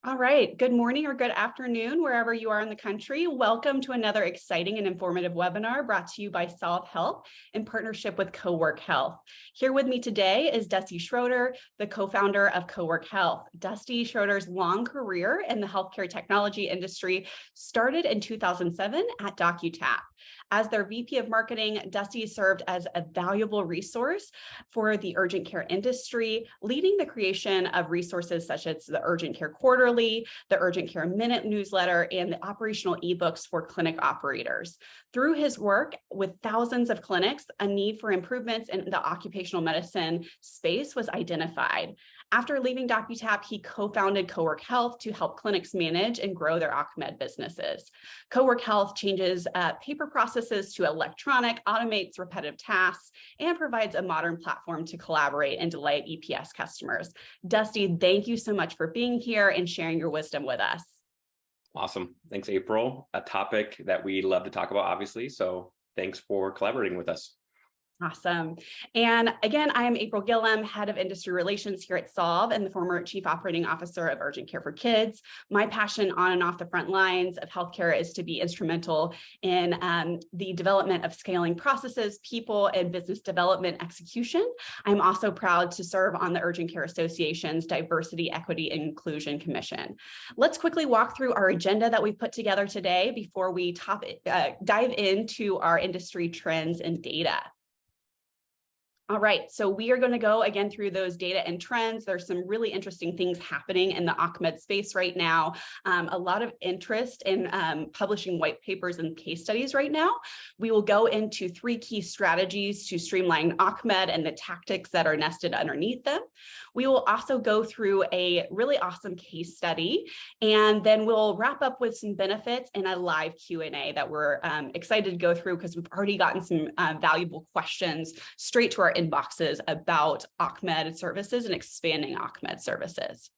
All right. Good morning or good afternoon, wherever you are in the country. Welcome to another exciting and informative webinar brought to you by Solv Health in partnership with Cowork Health. Here with me today is Dusty Schroeder, the co-founder of Cowork Health. Dusty Schroeder's long career in the healthcare technology industry started in 2007 at DocuTap. As their VP of Marketing, Dusty served as a valuable resource for the urgent care industry, leading the creation of resources such as the Urgent Care Quarterly, the Urgent Care Minute newsletter, and the operational ebooks for clinic operators. Through his work with thousands of clinics, a need for improvements in the occupational medicine space was identified. After leaving DocuTap, he co-founded Cowork Health to help clinics manage and grow their OcMed businesses. Cowork Health changes paper processes to electronic, automates repetitive tasks, and provides a modern platform to collaborate and delight EPS customers. Dusty, thank you so much for being here and sharing your wisdom with us. Awesome. Thanks, April. A topic that we love to talk about, obviously. So thanks for collaborating with us. Awesome. And again, I am April Gillam, Head of Industry Relations here at Solv and the former Chief Operating Officer of Urgent Care for Kids. My passion on and off the front lines of healthcare is to be instrumental in the development of scaling processes, people, and business development execution. I'm also proud to serve on the Urgent Care Association's Diversity, Equity, and Inclusion Commission. Let's quickly walk through our agenda that we put together today before we dive into our industry trends and data. All right, so we are going to go again through those data and trends. There's some really interesting things happening in the OcMed space right now. A lot of interest in publishing white papers and case studies right now. We will go into 3 key strategies to streamline OcMed and the tactics that are nested underneath them. We will also go through a really awesome case study, and then we'll wrap up with some benefits and a live Q&A that we're excited to go through because we've already gotten some valuable questions straight to our inboxes about OcMed services and expanding OcMed services.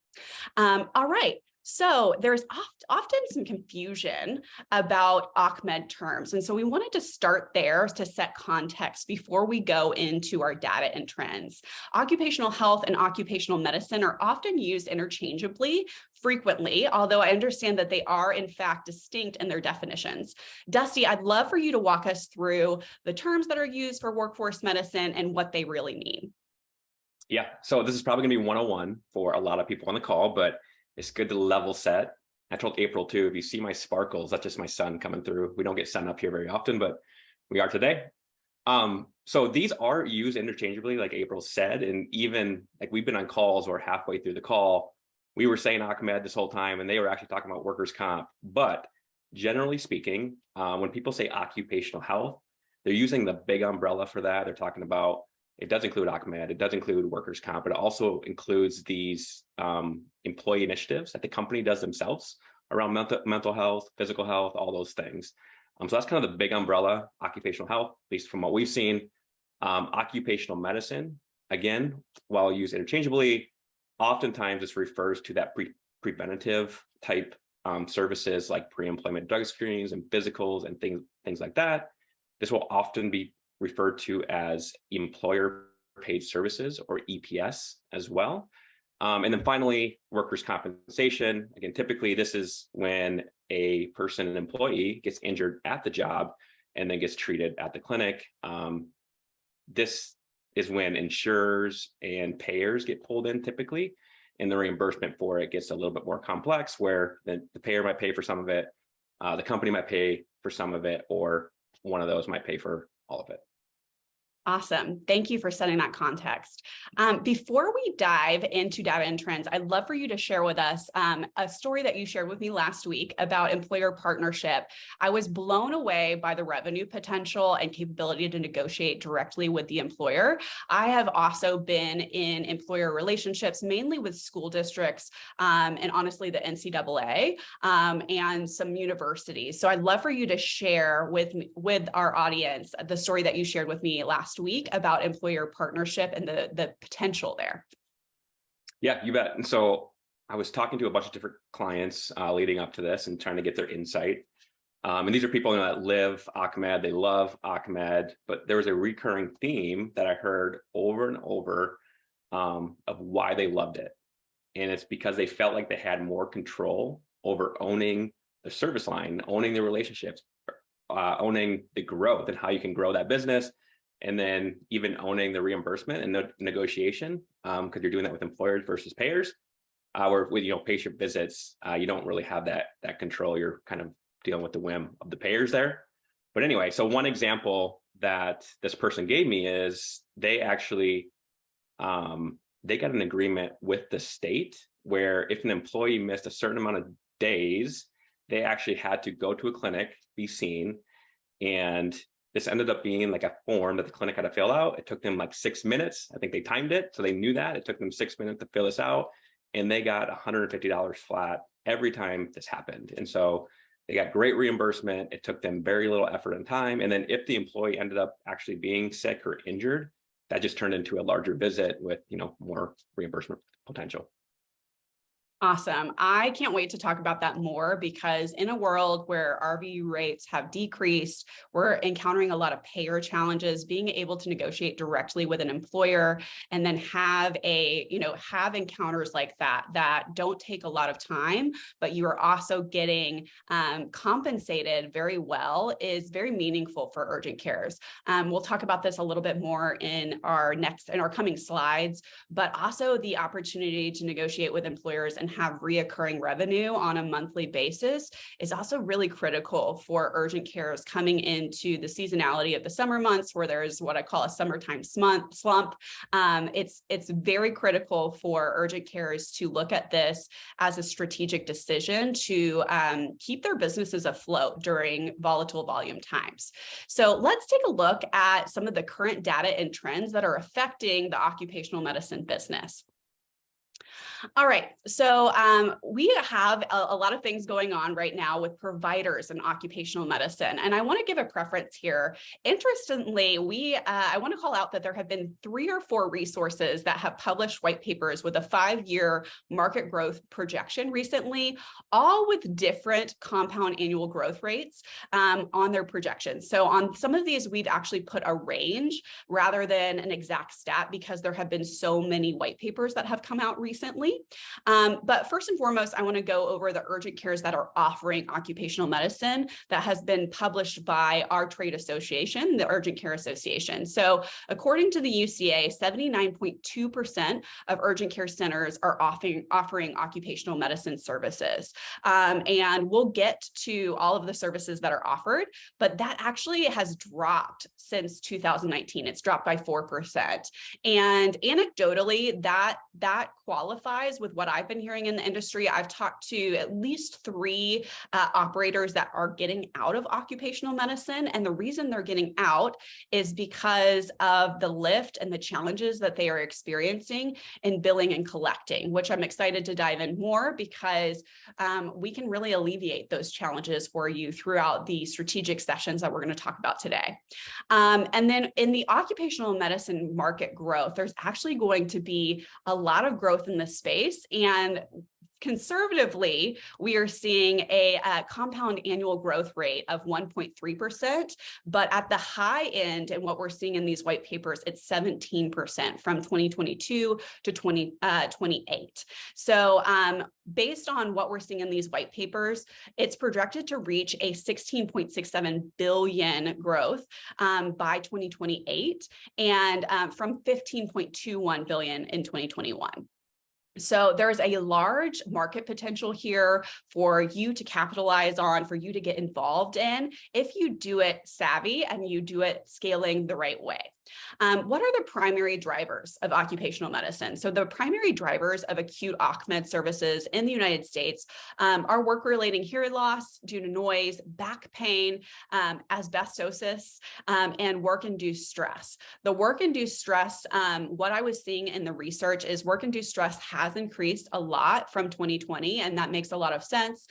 All right. So there's often some confusion about OcMed terms. And so we wanted to start there to set context before we go into our data and trends. Occupational health and occupational medicine are often used interchangeably frequently, although I understand that they are in fact distinct in their definitions. Dusty, I'd love for you to walk us through the terms that are used for workforce medicine and what they really mean. Yeah, so this is probably going to be 101 for a lot of people on the call, but it's good to level set. I told April too, if you see my sparkles, that's just my sun coming through. We don't get sun up here very often, but we are today. So these are used interchangeably, like April said, and even like we've been on calls or halfway through the call, we were saying OcMed this whole time, and they were actually talking about workers' comp. But generally speaking, when people say occupational health, they're using the big umbrella for that. They're talking about, it does include OcMed, it does include workers' comp, but it also includes these employee initiatives that the company does themselves around mental health, physical health, all those things. So that's kind of the big umbrella, occupational health, at least from what we've seen. Occupational medicine, again, while used interchangeably, oftentimes this refers to that preventative type services like pre-employment drug screenings and physicals and things like that. This will often be referred to as employer paid services, or EPS as well. And then finally, workers' compensation. Again, typically this is when a person, an employee, gets injured at the job and then gets treated at the clinic. This is when insurers and payers get pulled in typically, and the reimbursement for it gets a little bit more complex, where the payer might pay for some of it, the company might pay for some of it, or one of those might pay for all of it. Awesome. Thank you for setting that context. Before we dive into data and trends, I'd love for you to share with us a story that you shared with me last week about employer partnership. I was blown away by the revenue potential and capability to negotiate directly with the employer. I have also been in employer relationships, mainly with school districts and honestly the NCAA and some universities. So I'd love for you to share with our audience the story that you shared with me last week about employer partnership and the potential there. Yeah, you bet. And so I was talking to a bunch of different clients leading up to this and trying to get their insight. And these are people that live OcMed, they love OcMed, but there was a recurring theme that I heard over and over of why they loved it. And it's because they felt like they had more control over owning the service line, owning the relationships, owning the growth and how you can grow that business. And then even owning the reimbursement and the negotiation, because you're doing that with employers versus payers. Or with, patient visits, you don't really have that control. You're kind of dealing with the whim of the payers there. But anyway, so one example that this person gave me is they actually they got an agreement with the state where if an employee missed a certain amount of days, they actually had to go to a clinic, be seen. And this ended up being like a form that the clinic had to fill out. It took them like 6 minutes. I think they timed it. So they knew that. It took them 6 minutes to fill this out. And they got $150 flat every time this happened. And so they got great reimbursement. It took them very little effort and time. And then if the employee ended up actually being sick or injured, that just turned into a larger visit with, more reimbursement potential. Awesome. I can't wait to talk about that more, because in a world where RVU rates have decreased, we're encountering a lot of payer challenges. Being able to negotiate directly with an employer and then have encounters like that don't take a lot of time, but you are also getting compensated very well is very meaningful for urgent cares. We'll talk about this a little bit more in our coming slides, but also the opportunity to negotiate with employers and have reoccurring revenue on a monthly basis is also really critical for urgent cares coming into the seasonality of the summer months, where there's what I call a summertime slump. It's very critical for urgent cares to look at this as a strategic decision to keep their businesses afloat during volatile volume times. So let's take a look at some of the current data and trends that are affecting the occupational medicine business. All right, so we have a lot of things going on right now with providers in occupational medicine, and I want to give a preference here. Interestingly, I want to call out that there have been 3 or 4 resources that have published white papers with a 5-year market growth projection recently, all with different compound annual growth rates on their projections. So on some of these, we've actually put a range rather than an exact stat, because there have been so many white papers that have come out recently. But first and foremost, I want to go over the urgent cares that are offering occupational medicine that has been published by our trade association, the Urgent Care Association. So according to the UCA, 79.2% of urgent care centers are offering occupational medicine services. And we'll get to all of the services that are offered, but that actually has dropped since 2019. It's dropped by 4%. And anecdotally, that qualifies with what I've been hearing in the industry. I've talked to at least 3 operators that are getting out of occupational medicine. And the reason they're getting out is because of the lift and the challenges that they are experiencing in billing and collecting, which I'm excited to dive in more, because we can really alleviate those challenges for you throughout the strategic sessions that we're going to talk about today. And then in the occupational medicine market growth, there's actually going to be a lot of growth in this space. And conservatively, we are seeing a compound annual growth rate of 1.3%, but at the high end, and what we're seeing in these white papers, it's 17% from 2022 to 2028. So based on what we're seeing in these white papers, it's projected to reach a 16.67 billion growth by 2028, and from 15.21 billion in 2021. So there's a large market potential here for you to capitalize on, for you to get involved in, if you do it savvy and you do it scaling the right way. What are the primary drivers of occupational medicine? So the primary drivers of acute OCMED services in the United States are work-related hearing loss due to noise, back pain, asbestosis, and work-induced stress. The work-induced stress, what I was seeing in the research is work-induced stress has increased a lot from 2020, and that makes a lot of sense.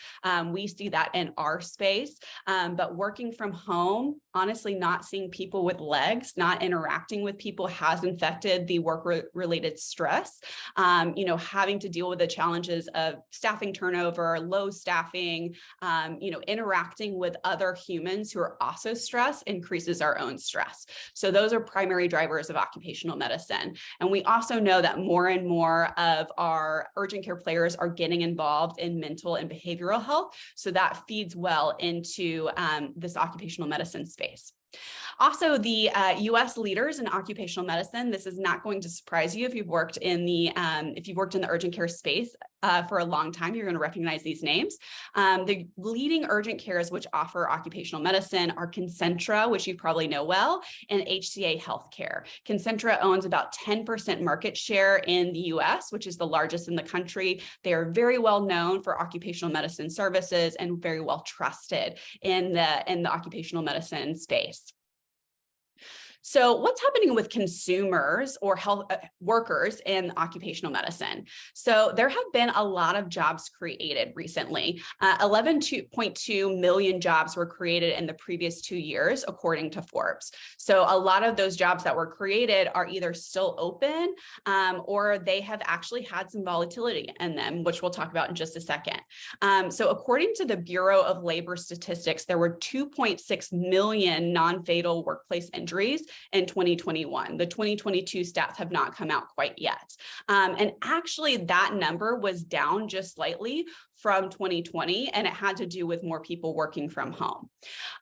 We see that in our space, but working from home, honestly, not seeing people with legs, not interacting interacting with people has affected the work-related stress. Having to deal with the challenges of staffing turnover, low staffing, interacting with other humans who are also stressed increases our own stress. So those are primary drivers of occupational medicine. And we also know that more and more of our urgent care players are getting involved in mental and behavioral health. So that feeds well into this occupational medicine space. Also, the U.S. leaders in occupational medicine, this is not going to surprise you if you've worked in the urgent care space for a long time, you're going to recognize these names. The leading urgent cares which offer occupational medicine are Concentra, which you probably know well, and HCA Healthcare. Concentra owns about 10% market share in the U.S., which is the largest in the country. They are very well known for occupational medicine services and very well trusted in the occupational medicine space. So what's happening with consumers or health workers in occupational medicine? So there have been a lot of jobs created recently. 11.2 million jobs were created in the previous 2 years, according to Forbes. So a lot of those jobs that were created are either still open or they have actually had some volatility in them, which we'll talk about in just a second. So according to the Bureau of Labor Statistics, there were 2.6 million non-fatal workplace injuries in 2021. The 2022 stats have not come out quite yet. And actually that number was down just slightly from 2020, and it had to do with more people working from home.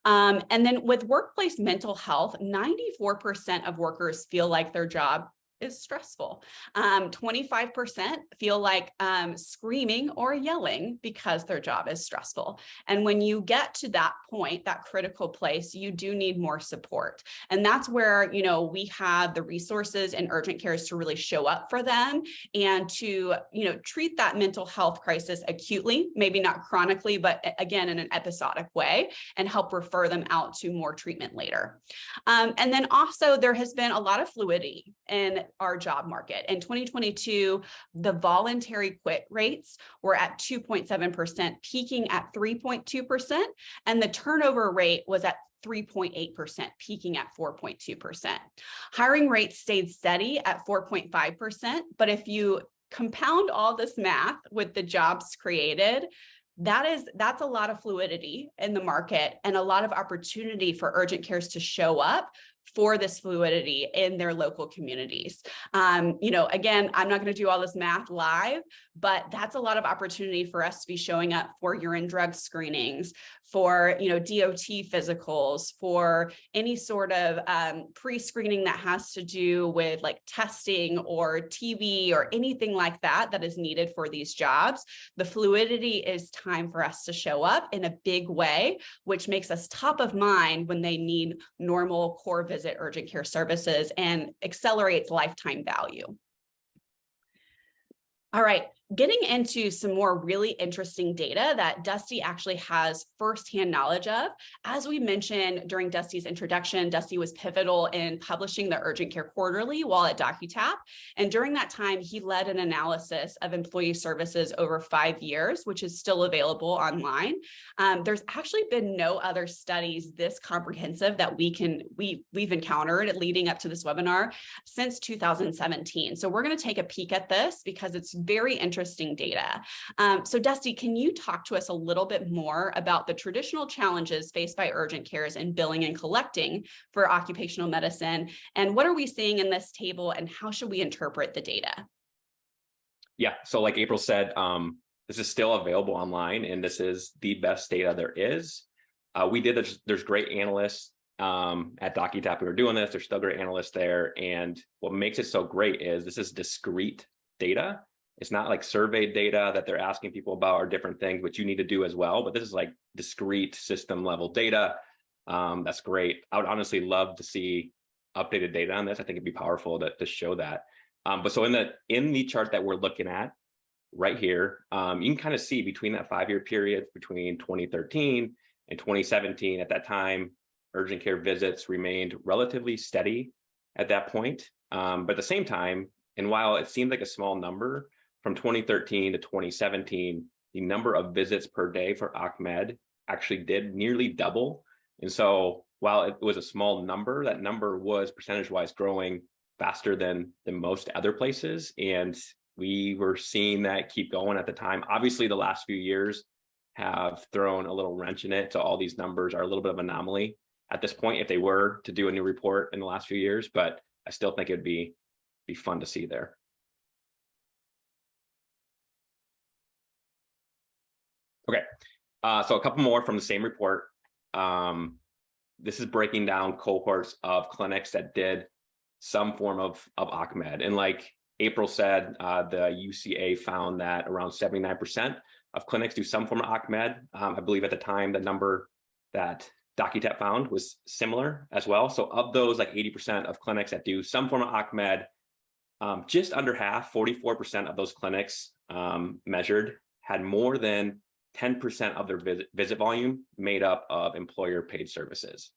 And then with workplace mental health, 94% of workers feel like their job is stressful. 25% feel like screaming or yelling because their job is stressful. And when you get to that point, that critical place, you do need more support. And that's where, we have the resources and urgent cares to really show up for them and to, treat that mental health crisis acutely, maybe not chronically, but again, in an episodic way, and help refer them out to more treatment later. And then also there has been a lot of fluidity in our job market. In 2022, the voluntary quit rates were at 2.7%, peaking at 3.2%, and the turnover rate was at 3.8%, peaking at 4.2%. Hiring rates stayed steady at 4.5%, but if you compound all this math with the jobs created, that's a lot of fluidity in the market and a lot of opportunity for urgent cares to show up for this fluidity in their local communities. Again, I'm not going to do all this math live, but that's a lot of opportunity for us to be showing up for urine drug screenings, for, DOT physicals, for any sort of pre-screening that has to do with like testing or TB or anything like that is needed for these jobs. The fluidity is time for us to show up in a big way, which makes us top of mind when they need normal core visit urgent care services and accelerates lifetime value. All right, getting into some more really interesting data that Dusty actually has firsthand knowledge of. As we mentioned during Dusty's introduction, Dusty was pivotal in publishing the Urgent Care Quarterly while at DocuTap. And during that time, he led an analysis of employee services over 5 years, which is still available online. There's actually been no other studies this comprehensive that we've encountered leading up to this webinar since 2017. So we're going to take a peek at this because it's very interesting data. So Dusty, can you talk to us a little bit more about the traditional challenges faced by urgent cares in billing and collecting for occupational medicine? And what are we seeing in this table and how should we interpret the data? Yeah, so like April said, this is still available online and this is the best data there is. There's great analysts at DocuTap who are doing this. There's still great analysts there. And what makes it so great is this is discrete data. It's not like survey data that they're asking people about or different things, which you need to do as well. But this is like discrete system level data. That's great. I would honestly love to see updated data on this. I think it'd be powerful to show that. But so in the chart that we're looking at right here, you can kind of see between that 5-year period between 2013 and 2017, at that time, urgent care visits remained relatively steady at that point. But at the same time, and while it seemed like a small number, from 2013 to 2017, the number of visits per day for OcMed actually did nearly double. And so while it was a small number, that number was percentage-wise growing faster than most other places. And we were seeing that keep going at the time. Obviously, the last few years have thrown a little wrench in it. So all these numbers are a little bit of an anomaly at this point if they were to do a new report in the last few years, but I still think it'd be fun to see there. Okay, so a couple more from the same report. This is breaking down cohorts of clinics that did some form of OCMED. And like April said, the UCA found that around 79% of clinics do some form of OCMED. I believe at the time, the number that DocuTet found was similar as well. So of those, like 80% of clinics that do some form of OCMED, just under half, 44% of those clinics measured had more than 10% of their visit volume made up of employer paid services.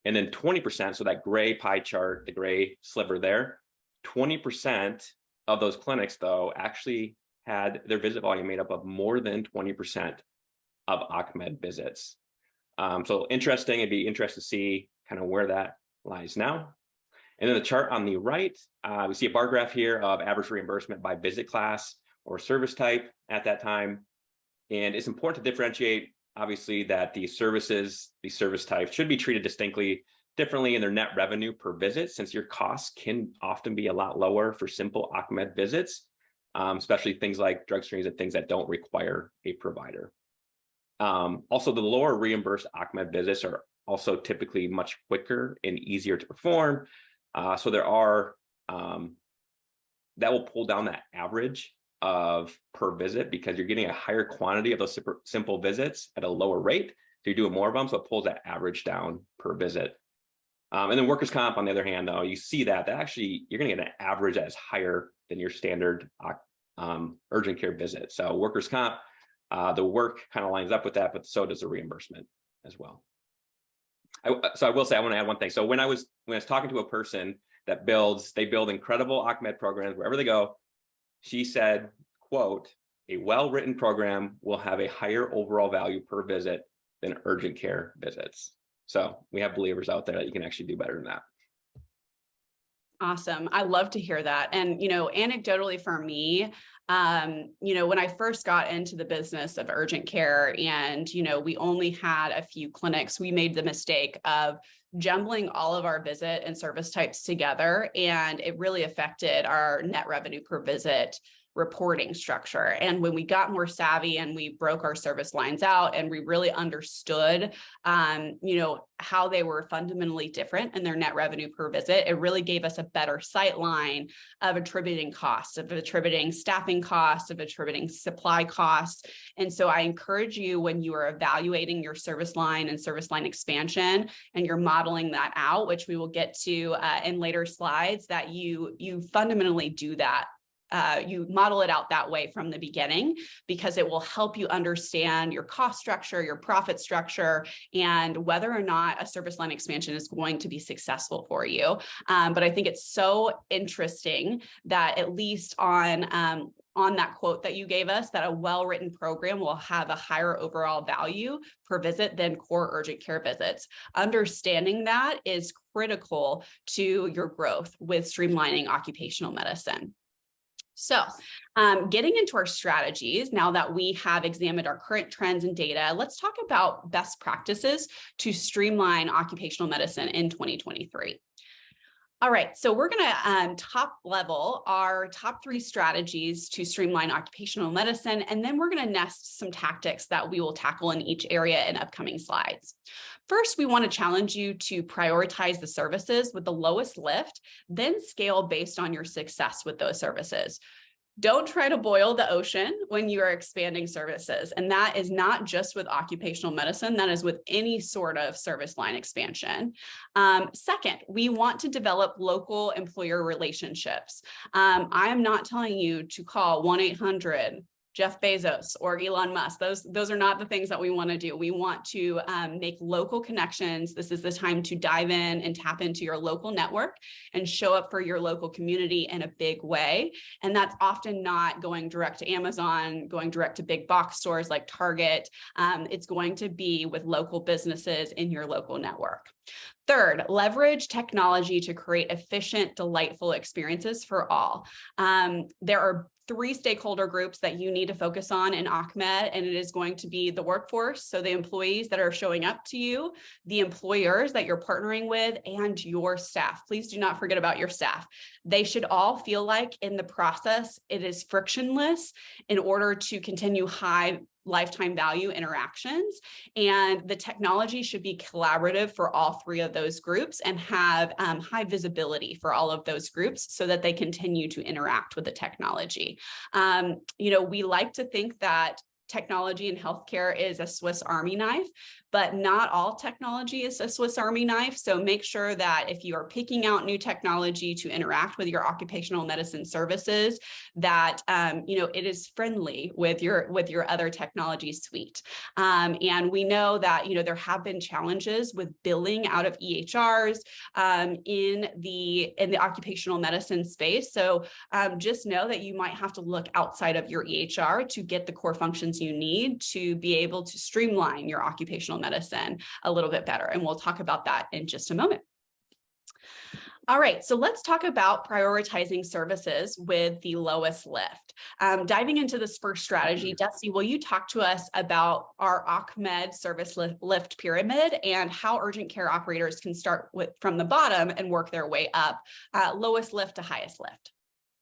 And then 20%, so that gray pie chart, the gray sliver there, 20% of those clinics though actually had their visit volume made up of more than 20% of OCMED visits. So interesting, it'd be interesting to see kind of where that lies now. And then the chart on the right, we see a bar graph here of average reimbursement by visit class or service type at that time. And it's important to differentiate, obviously, that these service types should be treated distinctly differently in their net revenue per visit, since your costs can often be a lot lower for simple OCMED visits, especially things like drug screens and things that don't require a provider. Also, the lower reimbursed OCMED visits are also typically much quicker and easier to perform. So there are, that will pull down that average of per visit because you're getting a higher quantity of those simple visits at a lower rate. So you're doing more of them, so it pulls that average down per visit. And then workers' comp, on the other hand, though, you see that actually you're going to get an average that is higher than your standard urgent care visit. So workers' comp, the work kind of lines up with that, but so does the reimbursement as well. So I will say, I want to add one thing. So when I was talking to a person that they build incredible OCMED programs wherever they go, she said, quote, "A well-written program will have a higher overall value per visit than urgent care visits." So we have believers out there that you can actually do better than that. Awesome. I love to hear that. And, anecdotally for me, when I first got into the business of urgent care and, we only had a few clinics, we made the mistake of jumbling all of our visit and service types together. And it really affected our net revenue per visit reporting structure. And when we got more savvy and we broke our service lines out and we really understood, how they were fundamentally different in their net revenue per visit, it really gave us a better sight line of attributing costs, of attributing staffing costs, of attributing supply costs. And so I encourage you, when you are evaluating your service line and service line expansion, and you're modeling that out, which we will get to in later slides, that you fundamentally do that. You model it out that way from the beginning, because it will help you understand your cost structure, your profit structure, and whether or not a service line expansion is going to be successful for you. But I think it's so interesting that at least on that quote that you gave us, that a well-written program will have a higher overall value per visit than core urgent care visits. Understanding that is critical to your growth with streamlining occupational medicine. So getting into our strategies, now that we have examined our current trends and data, let's talk about best practices to streamline occupational medicine in 2023. All right, so we're going to top level our top 3 strategies to streamline occupational medicine, and then we're going to nest some tactics that we will tackle in each area in upcoming slides. First, we want to challenge you to prioritize the services with the lowest lift, then scale based on your success with those services. Don't try to boil the ocean when you are expanding services. And that is not just with occupational medicine, that is with any sort of service line expansion. Second, we want to develop local employer relationships. I am not telling you to call 1-800 Jeff Bezos or Elon Musk. Those are not the things that we want to do. We want to make local connections. This is the time to dive in and tap into your local network and show up for your local community in a big way. And that's often not going direct to Amazon, going direct to big box stores like Target. It's going to be with local businesses in your local network. Third, leverage technology to create efficient, delightful experiences for all. There are 3 stakeholder groups that you need to focus on in OCMED, and it is going to be the workforce, so the employees that are showing up to you, the employers that you're partnering with, and your staff. Please do not forget about your staff. They should all feel like in the process, it is frictionless in order to continue high lifetime value interactions. And the technology should be collaborative for all 3 of those groups and have high visibility for all of those groups so that they continue to interact with the technology. We like to think that technology in healthcare is a Swiss Army knife, but not all technology is a Swiss Army knife. So make sure that if you are picking out new technology to interact with your occupational medicine services, that it is friendly with your other technology suite. And we know that there have been challenges with billing out of EHRs in the occupational medicine space. So just know that you might have to look outside of your EHR to get the core functions you need to be able to streamline your occupational medicine a little bit better. And we'll talk about that in just a moment. All right, so let's talk about prioritizing services with the lowest lift. Diving into this first strategy, Dusty, will you talk to us about our OCMED service lift pyramid and how urgent care operators can start from the bottom and work their way up, lowest lift to highest lift?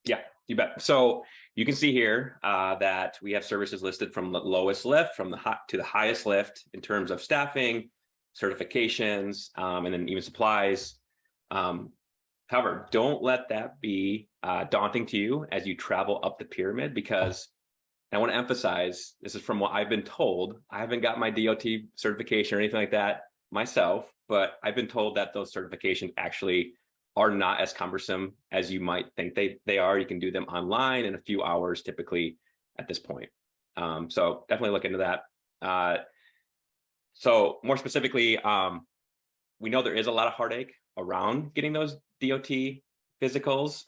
Yeah, you bet. So you can see here that we have services listed from the lowest lift to the highest lift in terms of staffing, certifications, and then even supplies. However, don't let that be daunting to you as you travel up the pyramid, because I want to emphasize, this is from what I've been told. I haven't got my DOT certification or anything like that myself, but I've been told that those certifications actually are not as cumbersome as you might think they are. You can do them online in a few hours typically at this point. So definitely look into that. So more specifically, we know there is a lot of heartache around getting those DOT physicals,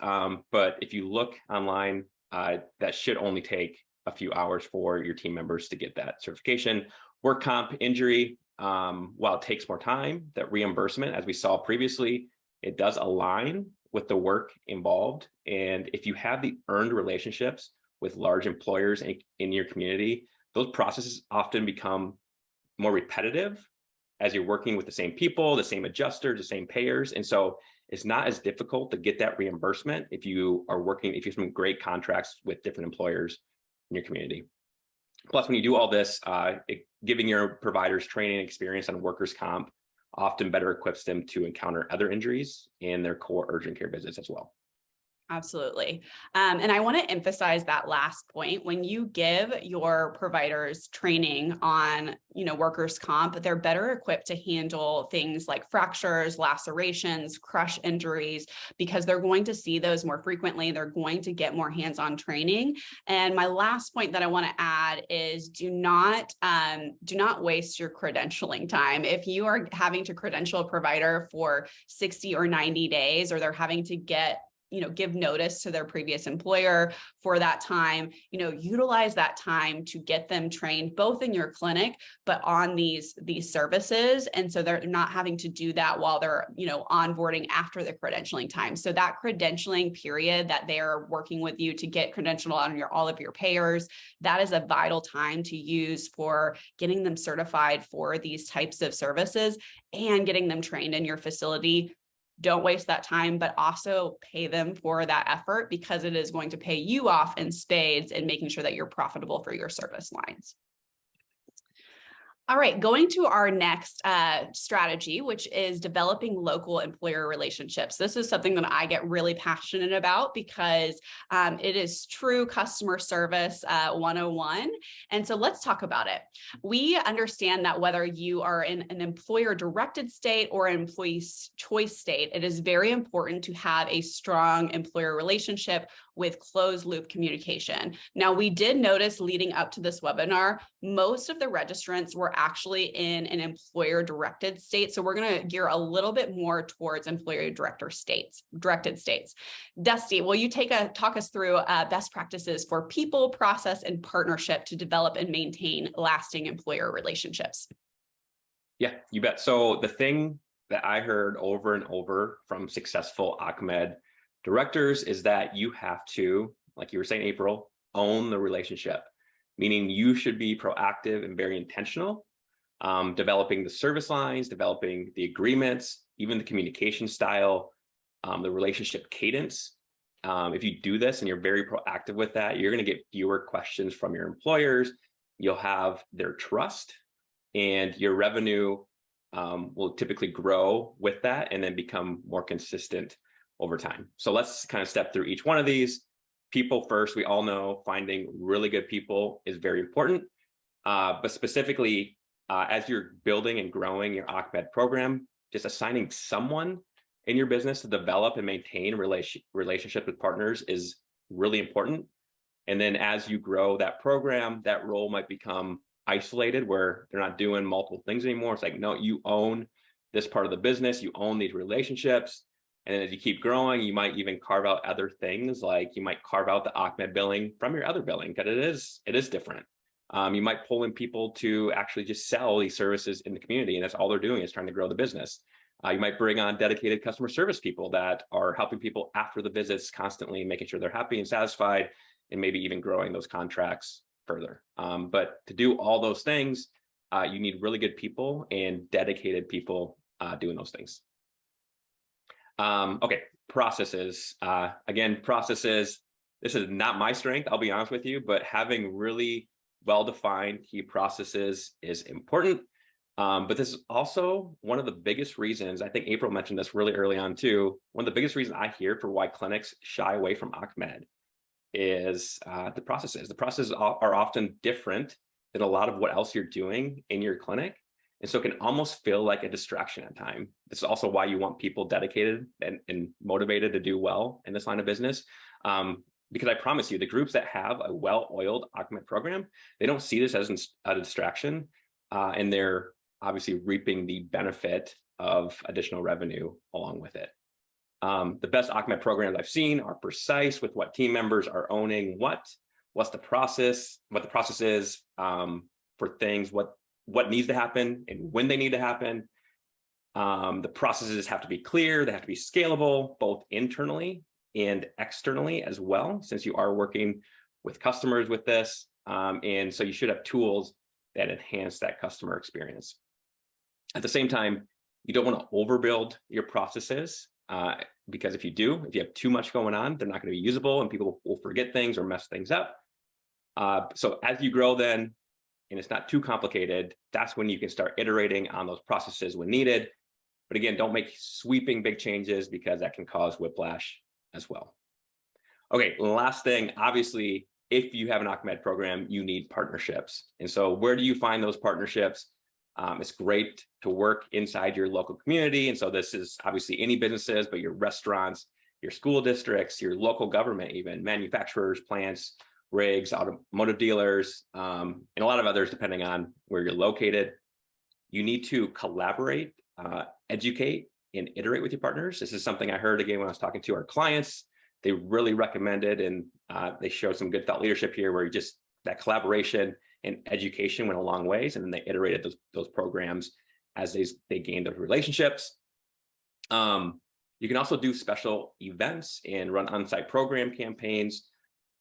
but if you look online, that should only take a few hours for your team members to get that certification. Work comp injury, while it takes more time, that reimbursement, as we saw previously, it does align with the work involved. And if you have the earned relationships with large employers in your community, those processes often become more repetitive as you're working with the same people, the same adjusters, the same payers. And so it's not as difficult to get that reimbursement if you have some great contracts with different employers in your community. Plus, when you do all this, giving your providers training and experience on workers' comp often better equips them to encounter other injuries in their core urgent care visits as well. Absolutely. And I want to emphasize that last point. When you give your providers training on, workers' comp, they're better equipped to handle things like fractures, lacerations, crush injuries, because they're going to see those more frequently. They're going to get more hands-on training. And my last point that I want to add is do not waste your credentialing time. If you are having to credential a provider for 60 or 90 days, or they're having to give notice to their previous employer for that time, utilize that time to get them trained both in your clinic, but on these services. And so they're not having to do that while they're, onboarding after the credentialing time. So that credentialing period that they're working with you to get credentialed on all of your payers, that is a vital time to use for getting them certified for these types of services and getting them trained in your facility. Don't waste that time, but also pay them for that effort, because it is going to pay you off in spades and making sure that you're profitable for your service lines. All right, going to our next strategy, which is developing local employer relationships. This is something that I get really passionate about because it is true customer service 101. And so let's talk about it. We understand that whether you are in an employer-directed state or an employee choice state, it is very important to have a strong employer relationship with closed loop communication. Now, we did notice leading up to this webinar, most of the registrants were actually in an employer directed state. So we're going to gear a little bit more towards employer directed states. Dusty, will you talk us through best practices for people, process, and partnership to develop and maintain lasting employer relationships? Yeah, you bet. So the thing that I heard over and over from successful ACMED directors is that you have to, like you were saying, April, own the relationship, meaning you should be proactive and very intentional, developing the service lines, developing the agreements, even the communication style, the relationship cadence. If you do this and you're very proactive with that, you're going to get fewer questions from your employers. You'll have their trust, and your revenue will typically grow with that and then become more consistent over time. So let's kind of step through each one of these. People first, we all know finding really good people is very important, but specifically as you're building and growing your ACMED program, just assigning someone in your business to develop and maintain relationship with partners is really important. And then as you grow that program, that role might become isolated where they're not doing multiple things anymore. It's like, no, you own this part of the business, you own these relationships. And then as you keep growing, you might even carve out other things, like you might carve out the ACMED billing from your other billing, because it is different. You might pull in people to actually just sell these services in the community, and that's all they're doing is trying to grow the business. You might bring on dedicated customer service people that are helping people after the visits, constantly making sure they're happy and satisfied, and maybe even growing those contracts further. But to do all those things, you need really good people and dedicated people doing those things. Okay, processes. Again, processes, this is not my strength, I'll be honest with you, but having really well-defined key processes is important. But this is also one of the biggest reasons, I think April mentioned this really early on too, one of the biggest reasons I hear for why clinics shy away from ACMED is the processes. The processes are often different than a lot of what else you're doing in your clinic. And so it can almost feel like a distraction at times. This is also why you want people dedicated and motivated to do well in this line of business. Because I promise you, the groups that have a well-oiled ACMED program, they don't see this as a distraction, and they're obviously reaping the benefit of additional revenue along with it. The best ACMED programs I've seen are precise with what team members are owning, what's the process, what the process is for things, what needs to happen and when they need to happen. The processes have to be clear, they have to be scalable, both internally and externally as well, since you are working with customers with this. And so you should have tools that enhance that customer experience. At the same time, you don't want to overbuild your processes, because if you have too much going on, they're not going to be usable and people will forget things or mess things up. So as you grow then, and it's not too complicated, that's when you can start iterating on those processes when needed. But again, don't make sweeping big changes because that can cause whiplash as well. Okay, last thing, obviously, if you have an ACMED program, you need partnerships. And so where do you find those partnerships? It's great to work inside your local community. And so this is obviously any businesses, but your restaurants, your school districts, your local government, even manufacturers, plants, rigs, automotive dealers, and a lot of others, depending on where you're located. You need to collaborate, educate, and iterate with your partners. This is something I heard again when I was talking to our clients. They really recommended, and they showed some good thought leadership here where that collaboration and education went a long ways, and then they iterated those programs as they gained those relationships. You can also do special events and run on-site program campaigns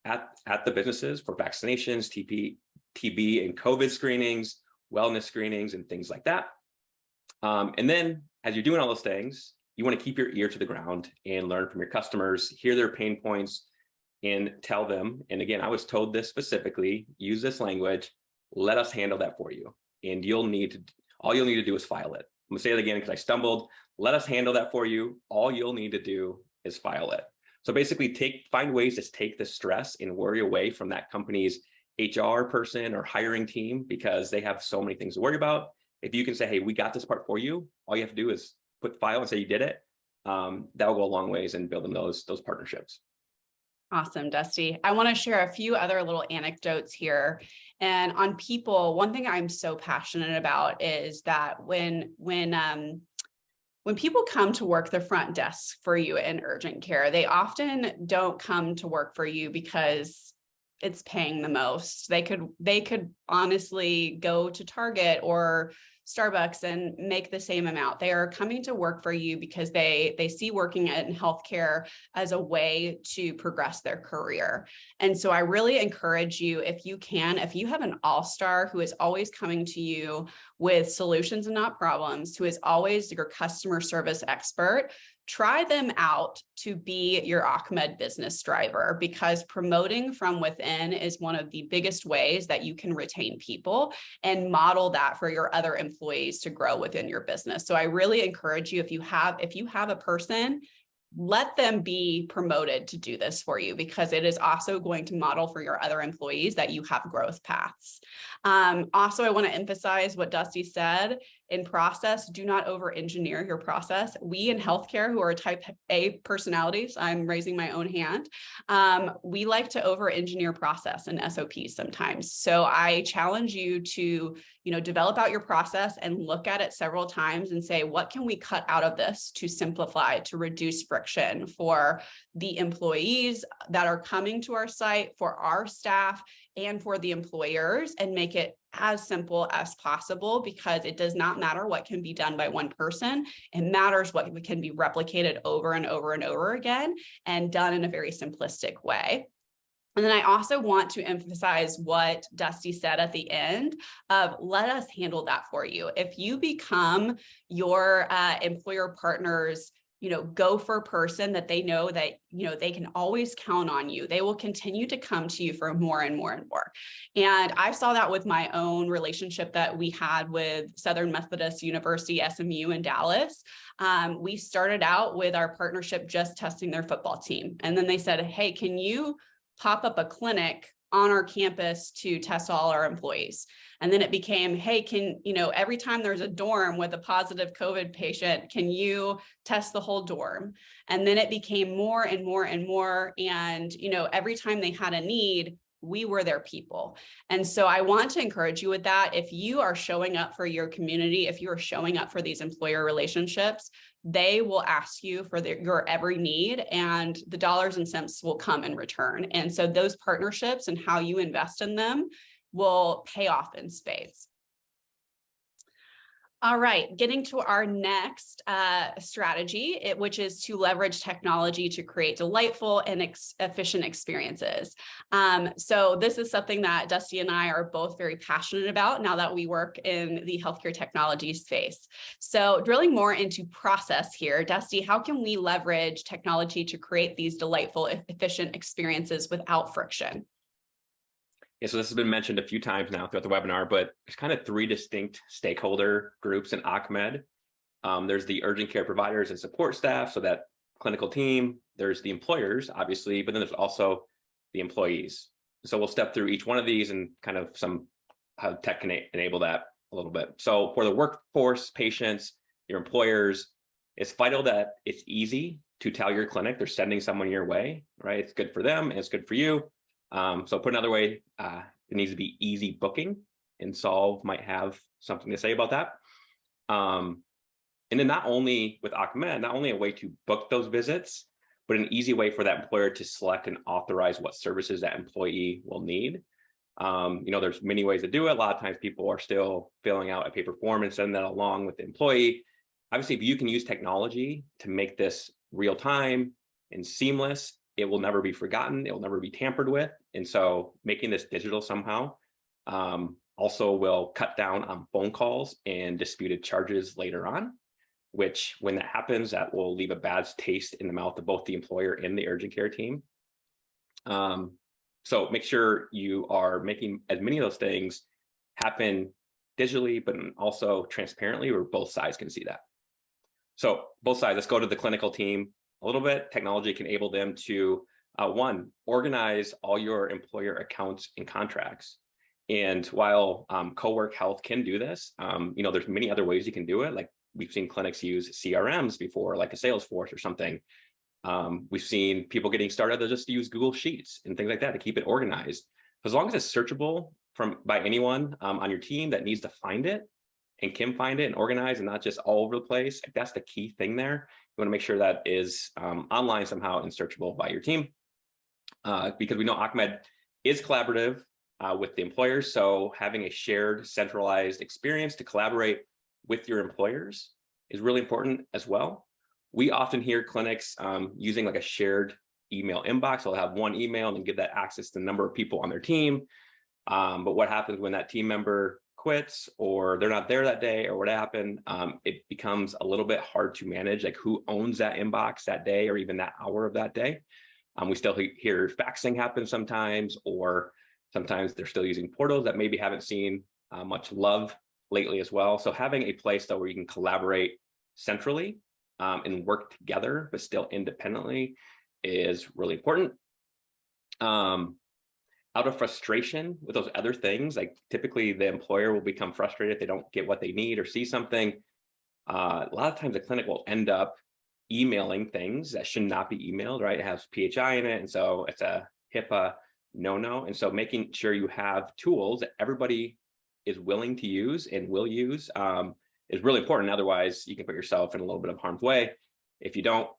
at the businesses for vaccinations, TB and COVID screenings, wellness screenings, and things like that. And then as you're doing all those things, you want to keep your ear to the ground and learn from your customers, hear their pain points, and tell them. And again, I was told this specifically, use this language, let us handle that for you. And all you'll need to do is file it. I'm gonna say it again because I stumbled. Let us handle that for you. All you'll need to do is file it. So basically find ways to take the stress and worry away from that company's HR person or hiring team, because they have so many things to worry about. If you can say, hey, we got this part for you, all you have to do is put file and say you did it. That will go a long ways in building those partnerships. Awesome, Dusty. I want to share a few other little anecdotes here. And on people, one thing I'm so passionate about is that when people come to work the front desk for you in urgent care, they often don't come to work for you because it's paying the most. They could honestly go to Target or Starbucks and make the same amount. They are coming to work for you because they see working in healthcare as a way to progress their career. And so I really encourage you, if you can, if you have an all-star who is always coming to you with solutions and not problems, who is always your customer service expert, try them out to be your Achmed business driver, because promoting from within is one of the biggest ways that you can retain people and model that for your other employees to grow within your business. So I really encourage you, if you have a person, let them be promoted to do this for you, because it is also going to model for your other employees that you have growth paths. Also, I want to emphasize what Dusty said. In process, do not over-engineer your process. We in healthcare, who are type A personalities, I'm raising my own hand, we like to over-engineer process and SOPs sometimes. So I challenge you to, develop out your process and look at it several times and say, what can we cut out of this to simplify, to reduce friction for the employees that are coming to our site, for our staff, and for the employers, and make it as simple as possible, because it does not matter what can be done by one person. It matters what can be replicated over and over and over again and done in a very simplistic way. And then I also want to emphasize what Dusty said at the end of, let us handle that for you. If you become your employer partner's go-for person, that they know that, they can always count on you, they will continue to come to you for more and more and more. And I saw that with my own relationship that we had with Southern Methodist University, SMU in Dallas. We started out with our partnership just testing their football team. And then they said, hey, can you pop up a clinic on our campus to test all our employees? And then it became, hey, every time there's a dorm with a positive COVID patient, can you test the whole dorm? And then it became more and more and more. And, every time they had a need, we were their people. And so I want to encourage you with that. If you are showing up for your community, if you are showing up for these employer relationships, they will ask you for your every need, and the dollars and cents will come in return. And so those partnerships and how you invest in them will pay off in spades. All right, getting to our next strategy, which is to leverage technology to create delightful and efficient experiences. So this is something that Dusty and I are both very passionate about now that we work in the healthcare technology space. So drilling more into process here, Dusty, how can we leverage technology to create these delightful, efficient experiences without friction? Yeah, so this has been mentioned a few times now throughout the webinar, but there's kind of three distinct stakeholder groups in Achmed. There's the urgent care providers and support staff, so that clinical team. There's the employers, obviously, but then there's also the employees. So we'll step through each one of these and kind of how tech can enable that a little bit. So for the workforce, patients, your employers, it's vital that it's easy to tell your clinic they're sending someone your way, right? It's good for them and it's good for you. So put another way, it needs to be easy booking, and Solv might have something to say about that. And then not only with Achmed, not only a way to book those visits, but an easy way for that employer to select and authorize what services that employee will need. There's many ways to do it. A lot of times people are still filling out a paper form and sending that along with the employee. Obviously, if you can use technology to make this real time and seamless, it will never be forgotten. It will never be tampered with. And so making this digital somehow also will cut down on phone calls and disputed charges later on, which when that happens, that will leave a bad taste in the mouth of both the employer and the urgent care team. So make sure you are making as many of those things happen digitally, but also transparently, where both sides can see that. So both sides, let's go to the clinical team a little bit. Technology can enable them to, one, organize all your employer accounts and contracts. And while Cowork Health can do this, there's many other ways you can do it. Like we've seen clinics use CRMs before, like a Salesforce or something. We've seen people getting started to just use Google Sheets and things like that to keep it organized. As long as it's searchable by anyone on your team that needs to find it and can find it and organize and not just all over the place, that's the key thing there. You want to make sure that is online somehow and searchable by your team, because we know Ahmed is collaborative with the employers. So having a shared centralized experience to collaborate with your employers is really important as well. We often hear clinics using like a shared email inbox. They'll have one email and give that access to the number of people on their team. But what happens when that team member quits or they're not there that day or what happened, it becomes a little bit hard to manage, like who owns that inbox that day or even that hour of that day. We still hear faxing happen sometimes, or sometimes they're still using portals that maybe haven't seen much love lately as well. So having a place though where you can collaborate centrally and work together, but still independently is really important. Out of frustration with those other things, like typically the employer will become frustrated if they don't get what they need or see something. A lot of times the clinic will end up emailing things that should not be emailed, right? It has PHI in it. And so it's a HIPAA no. And so making sure you have tools that everybody is willing to use and will use is really important. Otherwise, you can put yourself in a little bit of harm's way if you don't.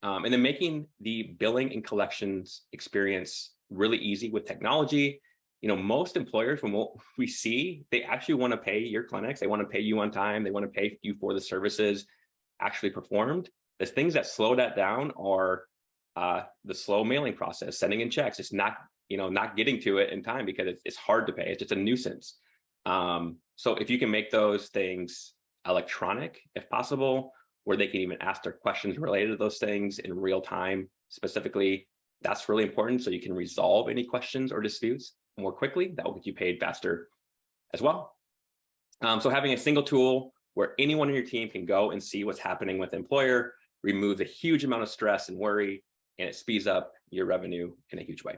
And then making the billing and collections experience really easy with technology. You know, most employers, from what we see, they actually want to pay your clinics. They want to pay you on time. They want to pay you for the services actually performed. The things that slow that down are the slow mailing process, sending in checks. It's not, not getting to it in time because it's hard to pay. It's just a nuisance. So if you can make those things electronic, if possible, where they can even ask their questions related to those things in real time, specifically, that's really important. So you can resolve any questions or disputes more quickly. That will get you paid faster as well. So having a single tool where anyone in your team can go and see what's happening with the employer removes a huge amount of stress and worry, and it speeds up your revenue in a huge way.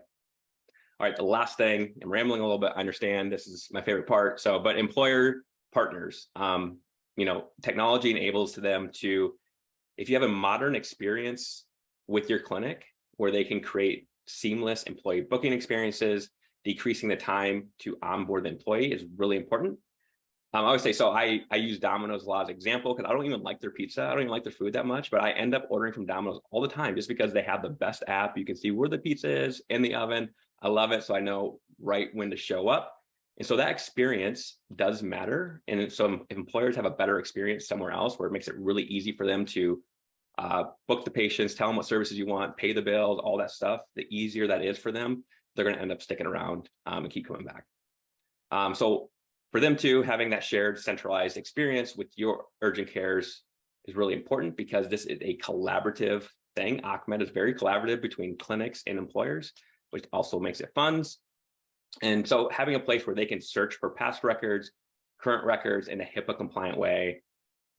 All right, the last thing, I'm rambling a little bit. I understand this is my favorite part. But employer partners, technology enables them to, if you have a modern experience with your clinic where they can create seamless employee booking experiences, decreasing the time to onboard the employee is really important. I always say, so I use Domino's a lot as an example because I don't even like their pizza. I don't even like their food that much, but I end up ordering from Domino's all the time just because they have the best app. You can see where the pizza is in the oven. I love it. So I know right when to show up. And so that experience does matter. And so if employers have a better experience somewhere else where it makes it really easy for them to book the patients, tell them what services you want, pay the bills, all that stuff, the easier that is for them, they're going to end up sticking around and keep coming back. So for them too, having that shared centralized experience with your urgent cares is really important because this is a collaborative thing. Ahmed is very collaborative between clinics and employers, which also makes it fun. And so having a place where they can search for past records, current records in a HIPAA compliant way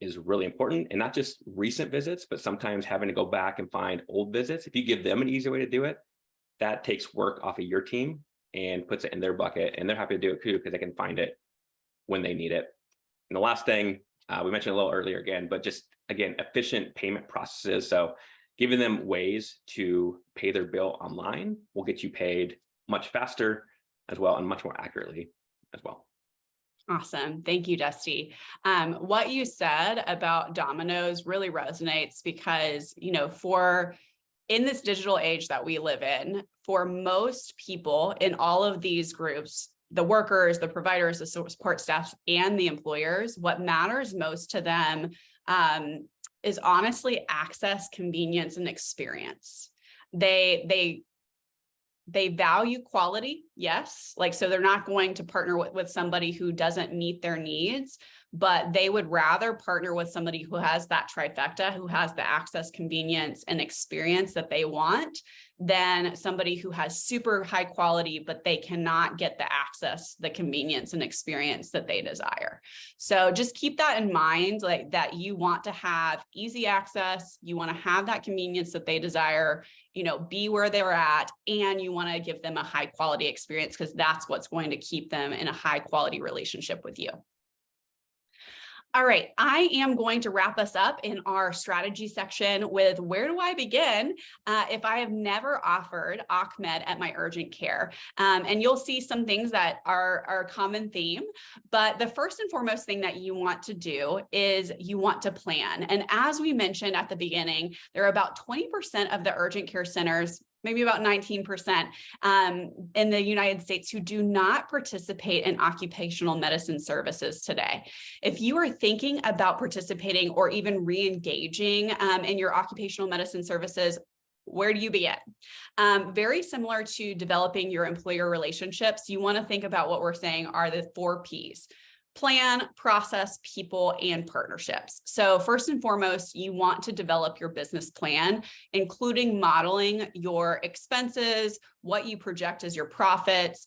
is really important. And not just recent visits, but sometimes having to go back and find old visits. If you give them an easy way to do it, that takes work off of your team and puts it in their bucket. And they're happy to do it too because they can find it when they need it. And the last thing we mentioned a little earlier again, but just again, efficient payment processes. So giving them ways to pay their bill online will get you paid much faster as well and much more accurately as well. Awesome. Thank you, Dusty. What you said about Domino's really resonates because, in this digital age that we live in, for most people in all of these groups, the workers, the providers, the support staff, and the employers, what matters most to them is honestly access, convenience, and experience. They value quality, yes. So they're not going to partner with somebody who doesn't meet their needs, but they would rather partner with somebody who has that trifecta, who has the access, convenience, and experience that they want, than somebody who has super high quality, but they cannot get the access, the convenience, and experience that they desire. So just keep that in mind, that you want to have easy access, you want to have that convenience that they desire, be where they're at, and you want to give them a high quality experience because that's what's going to keep them in a high quality relationship with you. All right, I am going to wrap us up in our strategy section with where do I begin if I have never offered OCMED at my urgent care? And you'll see some things that are a common theme, but the first and foremost thing that you want to do is you want to plan. And as we mentioned at the beginning, there are about 20% of the urgent care centers, maybe about 19% in the United States who do not participate in occupational medicine services today. If you are thinking about participating or even re-engaging in your occupational medicine services, where do you begin? Very similar to developing your employer relationships, you want to think about what we're saying are the 4 Ps. Plan, process, people, and partnerships. So first and foremost, you want to develop your business plan, including modeling your expenses, what you project as your profits,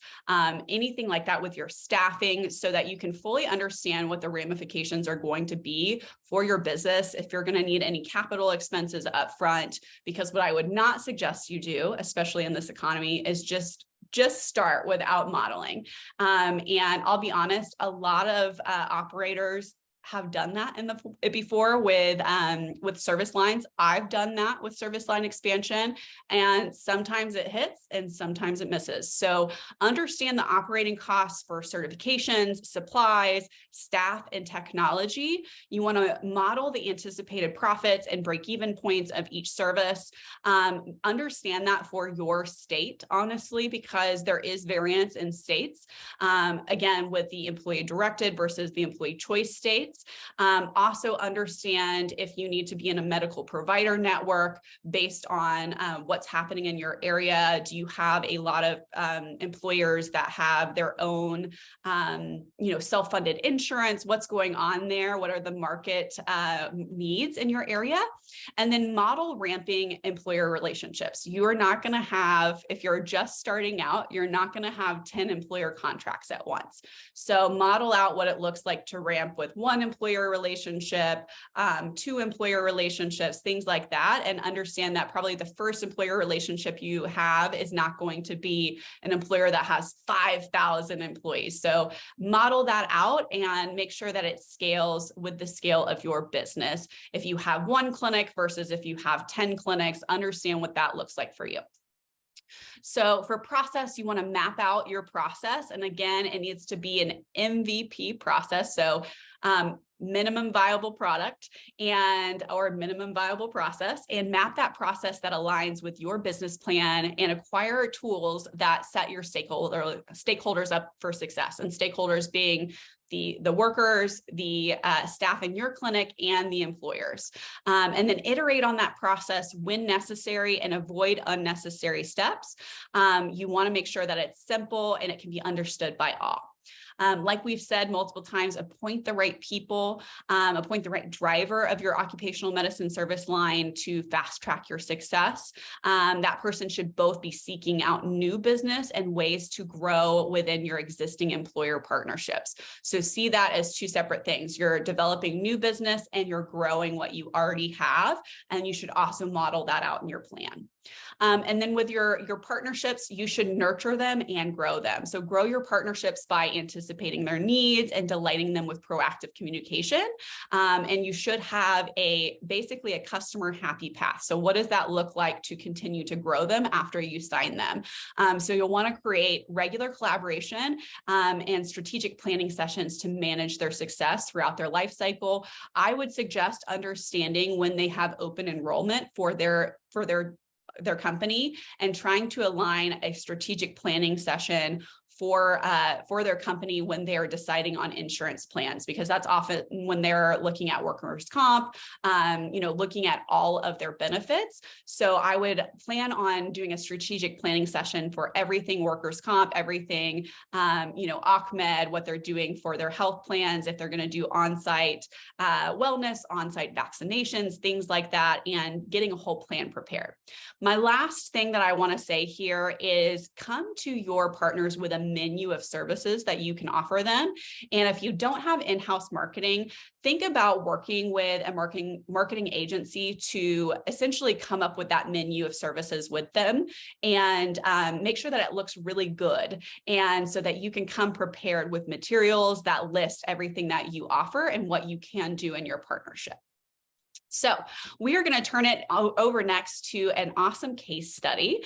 anything like that with your staffing so that you can fully understand what the ramifications are going to be for your business if you're going to need any capital expenses up front. Because what I would not suggest you do, especially in this economy, is just start without modeling. And I'll be honest, a lot of operators have done that before with service lines. I've done that with service line expansion, and sometimes it hits and sometimes it misses. So understand the operating costs for certifications, supplies, staff, and technology. You want to model the anticipated profits and break-even points of each service. Understand that for your state, honestly, because there is variance in states. Again, with the employee directed versus the employee choice states. Also understand if you need to be in a medical provider network based on what's happening in your area. Do you have a lot of employers that have their own, self-funded insurance? What's going on there? What are the market needs in your area? And then model ramping employer relationships. You are not going to have, if you're just starting out, you're not going to have 10 employer contracts at once. So model out what it looks like to ramp with 1 employer relationship, 2 employer relationships, things like that, and understand that probably the first employer relationship you have is not going to be an employer that has 5,000 employees. So model that out and make sure that it scales with the scale of your business. If you have 1 clinic versus if you have 10 clinics, understand what that looks like for you. So for process, you want to map out your process. And again, it needs to be an MVP process. So minimum viable product or minimum viable process, and map that process that aligns with your business plan and acquire tools that set your stakeholders up for success, and stakeholders being the workers, the staff in your clinic, and the employers. And then iterate on that process when necessary and avoid unnecessary steps. You want to make sure that it's simple and it can be understood by all. Like we've said multiple times, appoint the right people, appoint the right driver of your occupational medicine service line to fast track your success. That person should both be seeking out new business and ways to grow within your existing employer partnerships. So see that as 2 separate things. You're developing new business and you're growing what you already have, and you should also model that out in your plan. And then with your partnerships, you should nurture them and grow them. So grow your partnerships by anticipating their needs and delighting them with proactive communication. And you should have basically a customer happy path. So what does that look like to continue to grow them after you sign them? So you'll want to create regular collaboration and strategic planning sessions to manage their success throughout their life cycle. I would suggest understanding when they have open enrollment for their company and trying to align a strategic planning session for their company when they are deciding on insurance plans, because that's often when they're looking at workers' comp, looking at all of their benefits. So I would plan on doing a strategic planning session for everything workers' comp, everything, OCMED, what they're doing for their health plans, if they're going to do on-site wellness, on-site vaccinations, things like that, and getting a whole plan prepared. My last thing that I want to say here is come to your partners with a menu of services that you can offer them. And if you don't have in-house marketing, think about working with a marketing agency to essentially come up with that menu of services with them, and make sure that it looks really good, and so that you can come prepared with materials that list everything that you offer and what you can do in your partnership. So we are going to turn it over next to an awesome case study,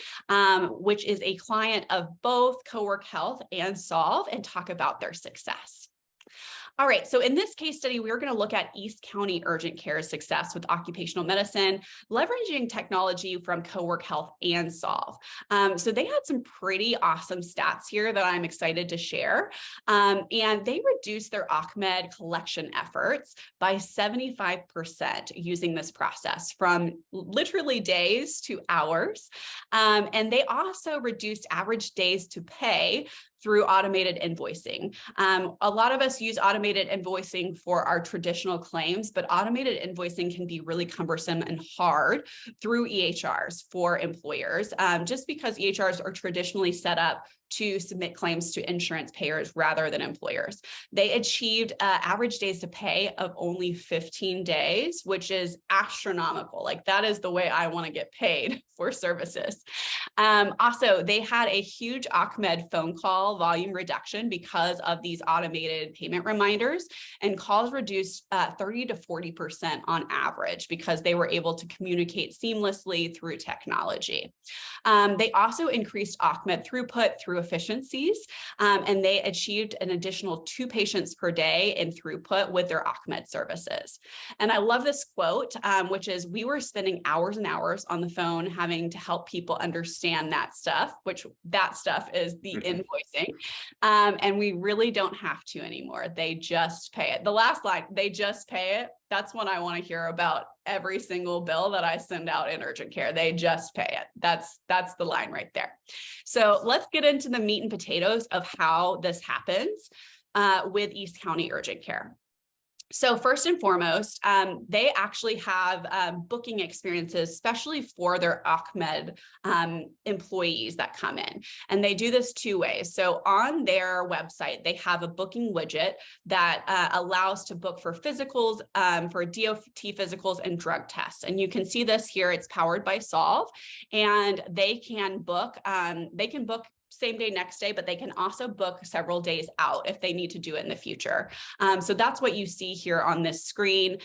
which is a client of both Cowork Health and Solv, and talk about their success. All right, so in this case study, we're going to look at East County Urgent Care's success with occupational medicine, leveraging technology from Cowork Health and Solv. So they had some pretty awesome stats here that I'm excited to share. And they reduced their OCMED collection efforts by 75% using this process, from literally days to hours. And they also reduced average days to pay through automated invoicing. A lot of us use automated invoicing for our traditional claims, but automated invoicing can be really cumbersome and hard through EHRs for employers, just because EHRs are traditionally set up to submit claims to insurance payers rather than employers. They achieved average days to pay of only 15 days, which is astronomical. Like, that is the way I want to get paid for services. Also, they had a huge OCMED phone call volume reduction because of these automated payment reminders, and calls reduced 30 to 40% on average because they were able to communicate seamlessly through technology. They also increased OCMED throughput through efficiencies, and they achieved an additional 2 patients per day in throughput with their OCMED services. And I love this quote, which is, "We were spending hours and hours on the phone having to help people understand that stuff," which that stuff is the invoicing. And we really don't have to anymore. They just pay it. The last line, "They just pay it." That's what I want to hear about every single bill that I send out in urgent care. They just pay it. That's the line right there. So let's get into the meat and potatoes of how this happens with East County Urgent Care. So first and foremost, they actually have booking experiences, especially for their OCMED employees that come in. And they do this 2 ways. So on their website, they have a booking widget that allows to book for physicals, for DOT physicals and drug tests. And you can see this here. It's powered by Solv, and they can book same day, next day, but they can also book several days out if they need to do it in the future. So that's what you see here on this screen.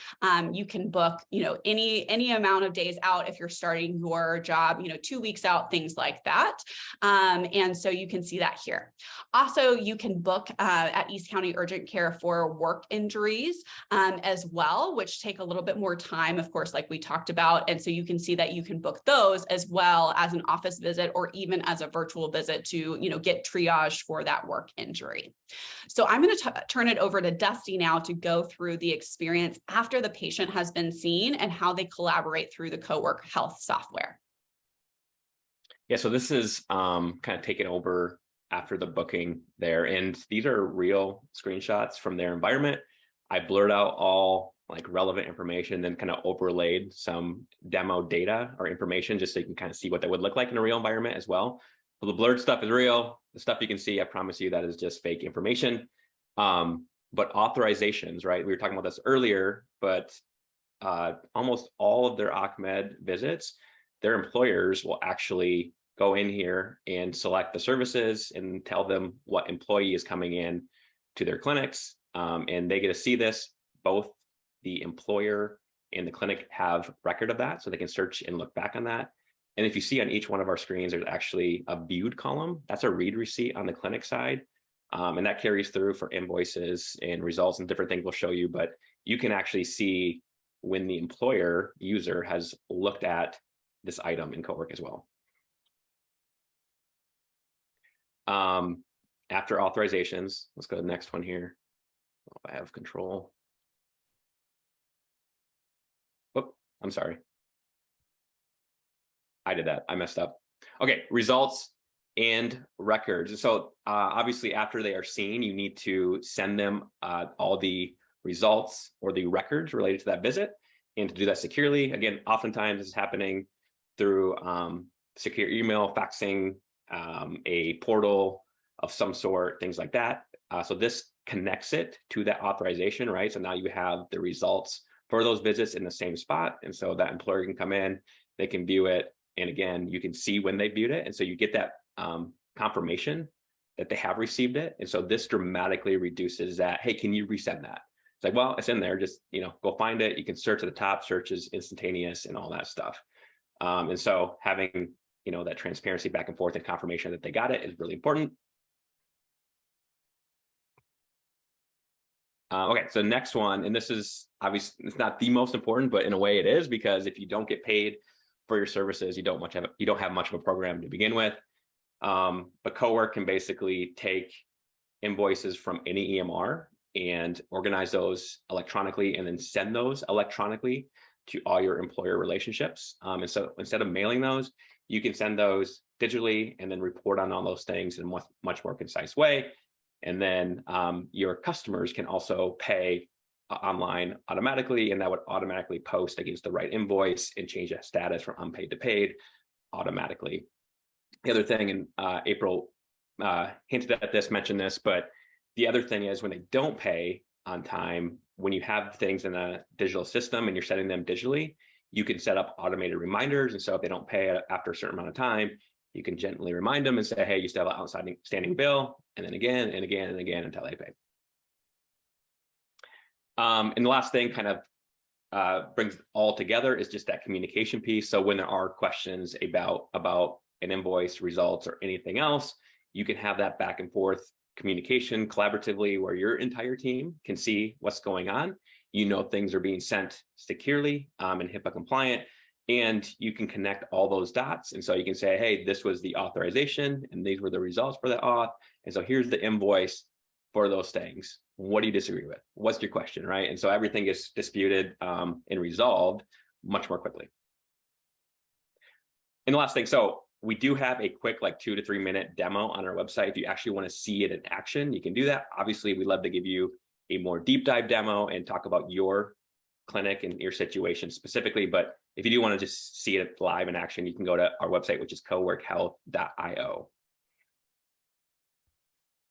You can book, any amount of days out if you're starting your job, 2 weeks out, things like that. And so you can see that here. Also, you can book at East County Urgent Care for work injuries as well, which take a little bit more time, of course, like we talked about. And so you can see that you can book those as well as an office visit, or even as a virtual visit to get triaged for that work injury. So I'm going to turn it over to Dusty now to go through the experience after the patient has been seen and how they collaborate through the Cowork Health software. Yeah, so this is kind of taken over after the booking there, and these are real screenshots from their environment. I blurred out all relevant information, then kind of overlaid some demo data or information just so you can kind of see what that would look like in a real environment as well. So the blurred stuff is real. The stuff you can see, I promise you, that is just fake information. But authorizations, right? We were talking about this earlier, but almost all of their OCMED visits, their employers will actually go in here and select the services and tell them what employee is coming in to their clinics. And they get to see this. Both the employer and the clinic have record of that, so they can search and look back on that. And if you see on each one of our screens, there's actually a viewed column. That's a read receipt on the clinic side. And that carries through for invoices and results and different things we'll show you. But you can actually see when the employer user has looked at this item in Cowork as well. After authorizations, let's go to the next one here. If I have control. Oh, I'm sorry. I did that. I messed up. Okay, results and records. So obviously, after they are seen, you need to send them all the results or the records related to that visit. And to do that securely, again, oftentimes this is happening through secure email, faxing, a portal, of some sort, things like that. So this connects it to that authorization, right? So now you have the results for those visits in the same spot. And so that employer can come in, they can view it. And again, you can see when they viewed it. And so you get that confirmation that they have received it. And so this dramatically reduces that, hey, can you resend that? It's like, well, it's in there, just, go find it. You can search at the top, search is instantaneous and all that stuff. And so having, that transparency back and forth and confirmation that they got it is really important. Okay, so next one, and this is obviously, it's not the most important, but in a way it is, because if you don't get paid for your services, you don't have much of a program to begin with. But Cowork can basically take invoices from any EMR and organize those electronically and then send those electronically to all your employer relationships. And so instead of mailing those, you can send those digitally and then report on all those things in a much more concise way. And then your customers can also pay online automatically, and that would automatically post against the right invoice and change that status from unpaid to paid automatically. The other thing, and April hinted at this, mentioned this, but the other thing is when they don't pay on time, when you have things in a digital system and you're setting them digitally, you can set up automated reminders. And so if they don't pay after a certain amount of time, you can gently remind them and say, hey, you still have an outstanding bill, and then again and again and again until they pay. And the last thing kind of brings it all together is just that communication piece. So when there are questions about an invoice, results, or anything else, you can have that back and forth communication collaboratively where your entire team can see what's going on. Things are being sent securely and HIPAA compliant, and you can connect all those dots. And so you can say, hey, this was the authorization and these were the results for the auth. And so here's the invoice for those things. What do you disagree with? What's your question, right? And so everything is disputed and resolved much more quickly. And the last thing, so we do have a quick 2 to 3 minute demo on our website. If you actually want to see it in action, you can do that. Obviously, we'd love to give you a more deep dive demo and talk about your clinic and your situation specifically. But if you do want to just see it live in action, you can go to our website, which is coworkhealth.io.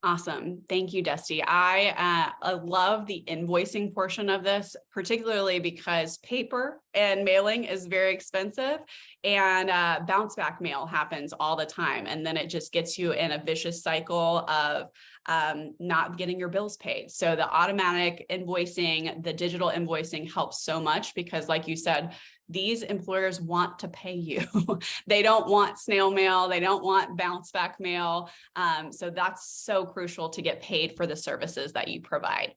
Awesome. Thank you, Dusty. I love the invoicing portion of this, particularly because paper and mailing is very expensive, and bounce back mail happens all the time. And then it just gets you in a vicious cycle of not getting your bills paid. So the automatic invoicing, the digital invoicing helps so much because, like you said, these employers want to pay you. They don't want snail mail. They don't want bounce back mail. So that's so crucial to get paid for the services that you provide.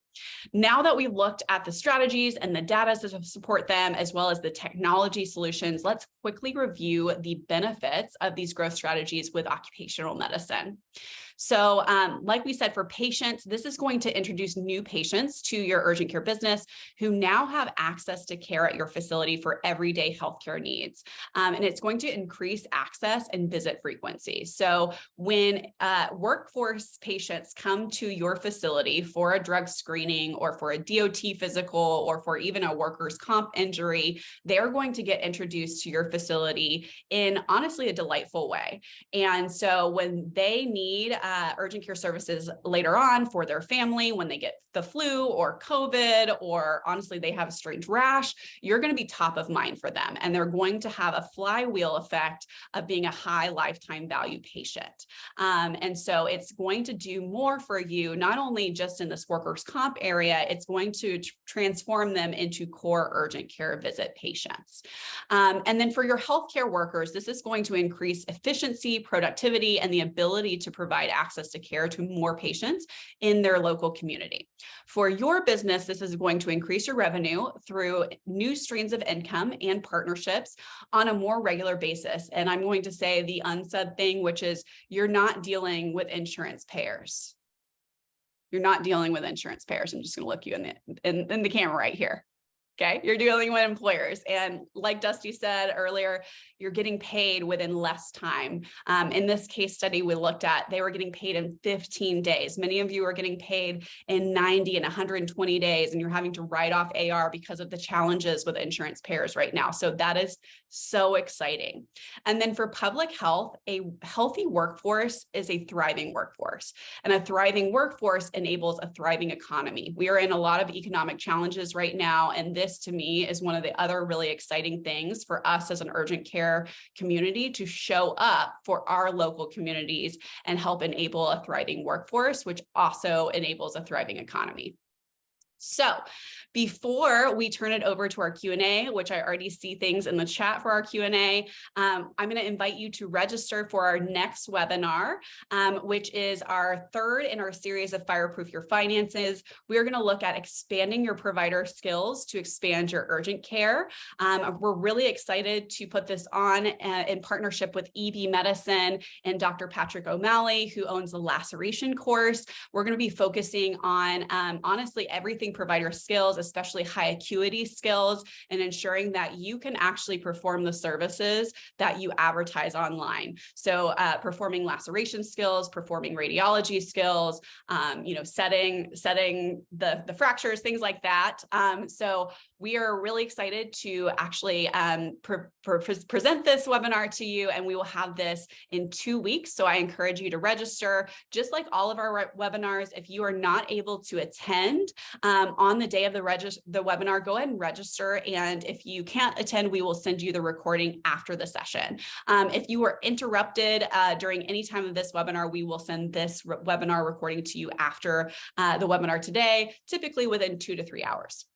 Now that we've looked at the strategies and the data to support them, as well as the technology solutions, let's quickly review the benefits of these growth strategies with occupational medicine. So like we said, for patients, this is going to introduce new patients to your urgent care business who now have access to care at your facility for everyday healthcare needs. And it's going to increase access and visit frequency. So when workforce patients come to your facility for a drug screening or for a DOT physical or for even a workers' comp injury, they're going to get introduced to your facility in honestly a delightful way. And so when they need urgent care services later on for their family, when they get the flu or COVID, or honestly, they have a strange rash, you're going to be top of mind for them. And they're going to have a flywheel effect of being a high lifetime value patient. And so it's going to do more for you, not only just in this workers' comp area, it's going to transform them into core urgent care visit patients. And then for your healthcare workers, this is going to increase efficiency, productivity, and the ability to provide access to care to more patients in their local community. For your business, this is going to increase your revenue through new streams of income and partnerships on a more regular basis. And I'm going to say the unsaid thing, which is you're not dealing with insurance payers. You're not dealing with insurance payers. I'm just going to look you in the camera right here. Okay, you're dealing with employers. And like Dusty said earlier, you're getting paid within less time. In this case study we looked at, they were getting paid in 15 days. Many of you are getting paid in 90 and 120 days, and you're having to write off AR because of the challenges with insurance payers right now. So that is so exciting. And then for public health, a healthy workforce is a thriving workforce, and a thriving workforce enables a thriving economy. We are in a lot of economic challenges right now, and this to me is one of the other really exciting things for us as an urgent care community to show up for our local communities and help enable a thriving workforce, which also enables a thriving economy. So before we turn it over to our Q&A, which I already see things in the chat for our Q&A, I'm going to invite you to register for our next webinar, which is our third in our series of Fireproof Your Finances. We're going to look at expanding your provider skills to expand your urgent care. We're really excited to put this on in partnership with EB Medicine and Dr. Patrick O'Malley, who owns the laceration course. We're going to be focusing on, honestly, everything provider skills, especially high acuity skills, and ensuring that you can actually perform the services that you advertise online. So performing laceration skills, performing radiology skills, setting the fractures, things like that. So we are really excited to actually present this webinar to you, and we will have this in 2 weeks. So I encourage you to register. Just like all of our webinars, if you are not able to attend on the day of the webinar, go ahead and register. And if you can't attend, we will send you the recording after the session. If you were interrupted during any time of this webinar, we will send this webinar recording to you after the webinar today, typically within 2 to 3 hours.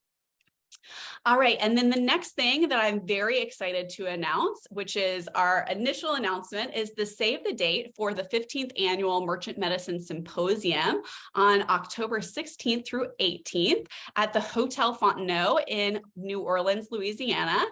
All right, and then the next thing that I'm very excited to announce, which is our initial announcement, is the save the date for the 15th annual Merchant Medicine Symposium on October 16th through 18th at the Hotel Fontenot in New Orleans, Louisiana.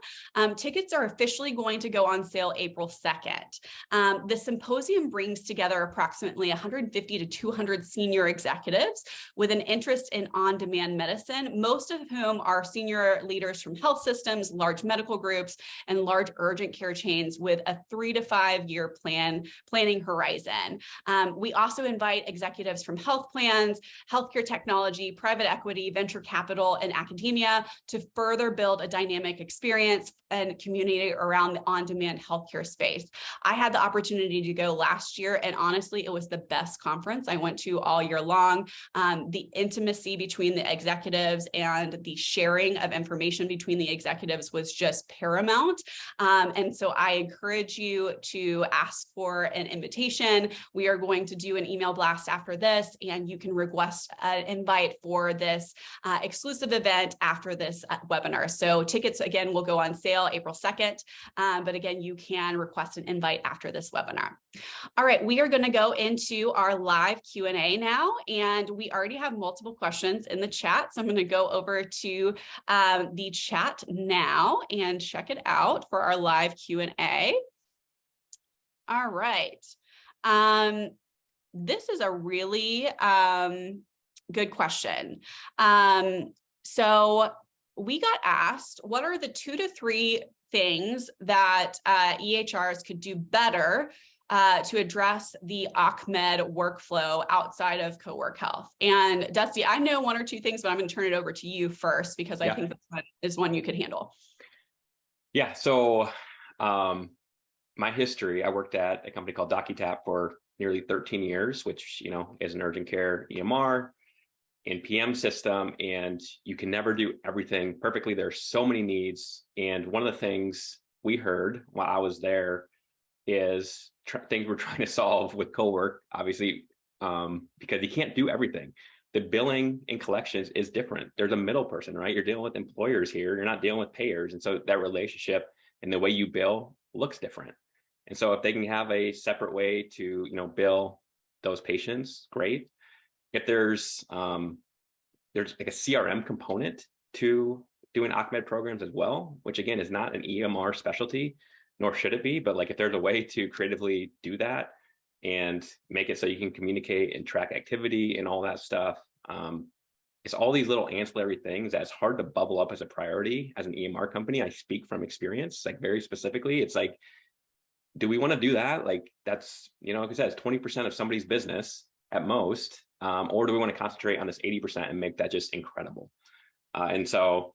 Tickets are officially going to go on sale April 2nd. The symposium brings together approximately 150 to 200 senior executives with an interest in on-demand medicine, most of whom are senior leaders from health systems, large medical groups, and large urgent care chains with a 3 to 5 year planning horizon. We also invite executives from health plans, healthcare technology, private equity, venture capital, and academia to further build a dynamic experience and community around the on-demand healthcare space. I had the opportunity to go last year, and honestly, it was the best conference I went to all year long. The intimacy between the executives and the sharing of information between the executives was just paramount. And so I encourage you to ask for an invitation. We are going to do an email blast after this, and you can request an invite for this exclusive event after this webinar. So tickets, again, will go on sale April 2nd. But again, you can request an invite after this webinar. All right, we are going to go into our live Q&A now, and we already have multiple questions in the chat. So I'm going to go over to the chat now and check it out for our live Q&A. All right. This is a really good question. So we got asked, what are the 2 to 3 things that EHRs could do better to address the OCMED workflow outside of Cowork Health? And Dusty, I know 1 or 2 things, but I'm going to turn it over to you first, because I think this one is one you could handle. Yeah. So my history, I worked at a company called DocuTap for nearly 13 years, which, is an urgent care EMR and PM system, and you can never do everything perfectly. There's so many needs. And one of the things we heard while I was there is things we're trying to solve with Cowork, obviously, because you can't do everything. The billing and collections is different. There's a middle person, right? You're dealing with employers here. You're not dealing with payers. And so that relationship and the way you bill looks different. And so if they can have a separate way to, bill those patients, great. If there's like a CRM component to doing OCMED programs as well, which again is not an EMR specialty, nor should it be, but like if there's a way to creatively do that and make it so you can communicate and track activity and all that stuff, it's all these little ancillary things that's hard to bubble up as a priority as an EMR company. I speak from experience, like very specifically. It's like, do we want to do that? Like that's, like I said, it's 20% of somebody's business at most. Or do we want to concentrate on this 80% and make that just incredible? And so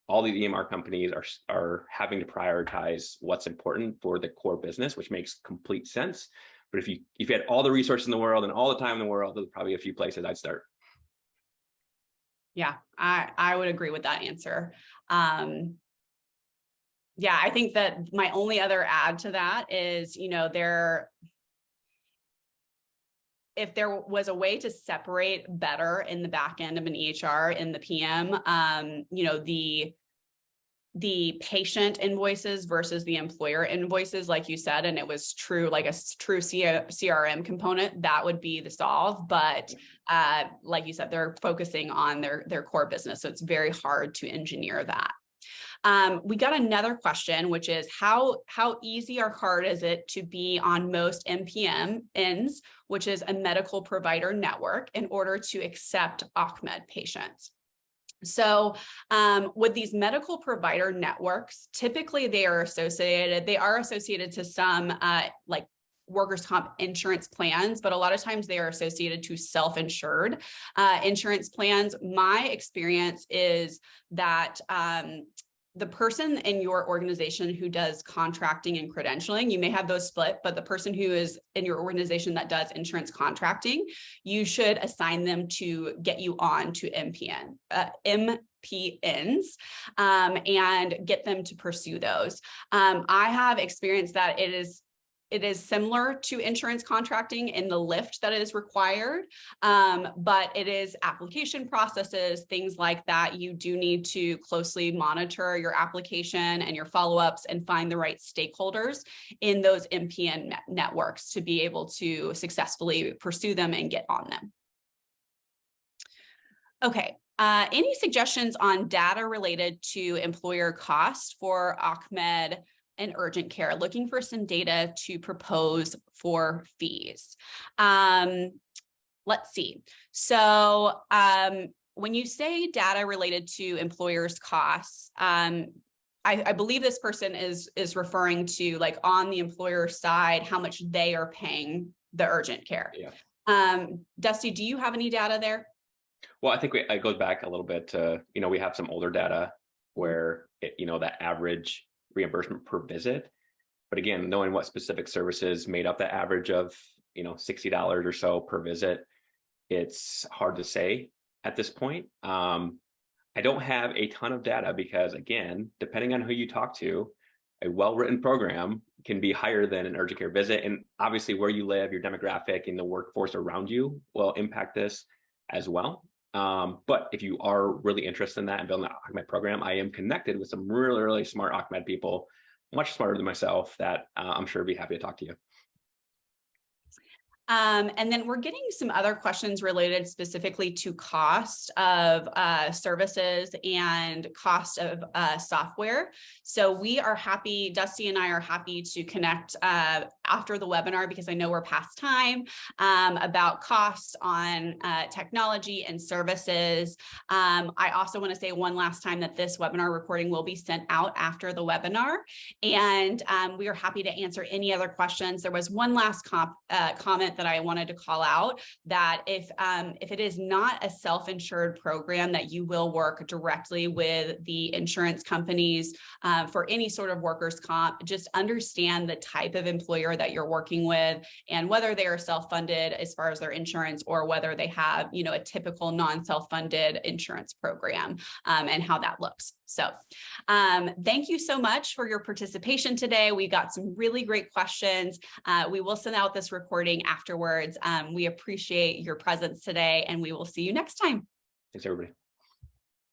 all the EMR companies are having to prioritize what's important for the core business, which makes complete sense. But if you had all the resources in the world and all the time in the world, there's probably a few places I'd start. Yeah, I would agree with that answer. Yeah, I think that my only other add to that is, if there was a way to separate better in the back end of an EHR in the PM, the patient invoices versus the employer invoices, like you said, and it was true, like a true CRM component, that would be the Solv. But like you said, they're focusing on their core business. So it's very hard to engineer that. We got another question, which is how easy or hard is it to be on most MPNs, which is a medical provider network, in order to accept OCMED patients? So with these medical provider networks, typically they are associated to some like workers' comp insurance plans, but a lot of times they are associated to self-insured insurance plans. My experience is that the person in your organization who does contracting and credentialing, you may have those split, but the person who is in your organization that does insurance contracting, you should assign them to get you on to MPNs and get them to pursue those. I have experienced that it is similar to insurance contracting in the lift that is required, but it is application processes, things like that. You do need to closely monitor your application and your follow-ups and find the right stakeholders in those MPN networks to be able to successfully pursue them and get on them. Okay. Any suggestions on data related to employer cost for OCMED and urgent care? Looking for some data to propose for fees. Let's see. So when you say data related to employers' costs, I believe this person is referring to, like, on the employer side, how much they are paying the urgent care. Yeah. Dusty, do you have any data there? Well, I think it goes back a little bit to, we have some older data where, that average reimbursement per visit. But again, knowing what specific services made up the average of, $60 or so per visit, it's hard to say at this point. I don't have a ton of data because, again, depending on who you talk to, a well-written program can be higher than an urgent care visit. And obviously where you live, your demographic, and the workforce around you will impact this as well. But if you are really interested in that and building an OCMED program, I am connected with some really, really smart OCMED people, much smarter than myself, that I'm sure would be happy to talk to you. And then we're getting some other questions related specifically to cost of services and cost of software. So we are happy, Dusty and I are happy to connect after the webinar, because I know we're past time, about costs on technology and services. I also want to say one last time that this webinar recording will be sent out after the webinar, and we are happy to answer any other questions. There was one last comment that I wanted to call out, that if it is not a self-insured program, that you will work directly with the insurance companies for any sort of workers' comp. Just understand the type of employer that you're working with and whether they are self-funded as far as their insurance, or whether they have, a typical non-self-funded insurance program, and how that looks. So thank you so much for your participation today. We got some really great questions. We will send out this recording afterwards. We appreciate your presence today, and we will see you next time. Thanks, everybody.